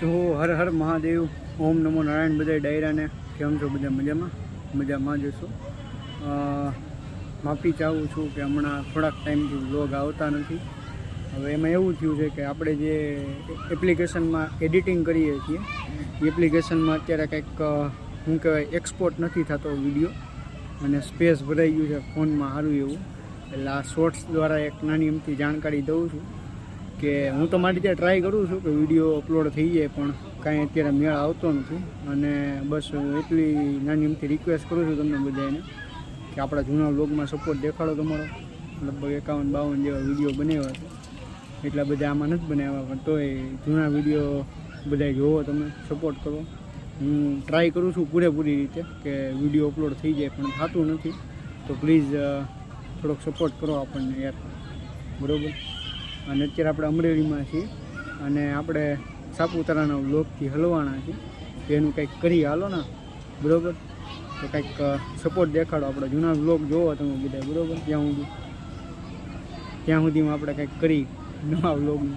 તો હર હર મહાદેવ, ઓમ નમો નારાયણ. બધા ડાયરાને કેમ છો? બધા મજામાં જશો. માફી ચાહું છું કે હમણાં થોડાક ટાઈમથી વ્લોગ આવતા નથી. હવે એમાં એવું થયું છે કે આપણે જે એપ્લિકેશનમાં એડિટિંગ કરીએ છીએ એ એપ્લિકેશનમાં અત્યારે કંઈક શું કહેવાય, એક્સપોર્ટ નથી થતો વિડીયો, અને સ્પેસ ભરાઈ ગયું છે ફોનમાં સારું એવું. એટલે આ શોર્ટ્સ દ્વારા એક નાની એમથી જાણકારી દઉં છું કે હું તો મારી ત્યાં ટ્રાય કરું છું કે વિડીયો અપલોડ થઈ જાય, પણ કાંઈ અત્યારે મેળ આવતો નથી. અને બસ એટલી નાની એમથી રિક્વેસ્ટ કરું છું તમને બધાને કે આપણા જૂના વ્લોગમાં સપોર્ટ દેખાડો તમારો. લગભગ 51-52 જેવા વિડીયો બનાવ્યા છે, એટલા બધા આમાં નથી બનાવ્યા, પણ તોય જૂના વિડીયો બધા જોવો, તમે સપોર્ટ કરો. હું ટ્રાય કરું છું પૂરેપૂરી રીતે કે વિડીયો અપલોડ થઈ જાય, પણ થતું નથી. તો પ્લીઝ થોડોક સપોર્ટ કરો આપણને યાર, બરાબર. અને અત્યારે આપણે અમરેલીમાં છીએ અને આપણે સાપુતારાના વ્લોગથી હલવાના છીએ, તો એનું કંઈક કરીએ, હાલો ને, બરાબર. તો કંઈક સપોર્ટ દેખાડો. આપણે જૂના વ્લોગ જોવો તમે બધા, બરાબર. ત્યાં સુધીમાં આપણે કંઈક કરી નવા વ્લોગનું.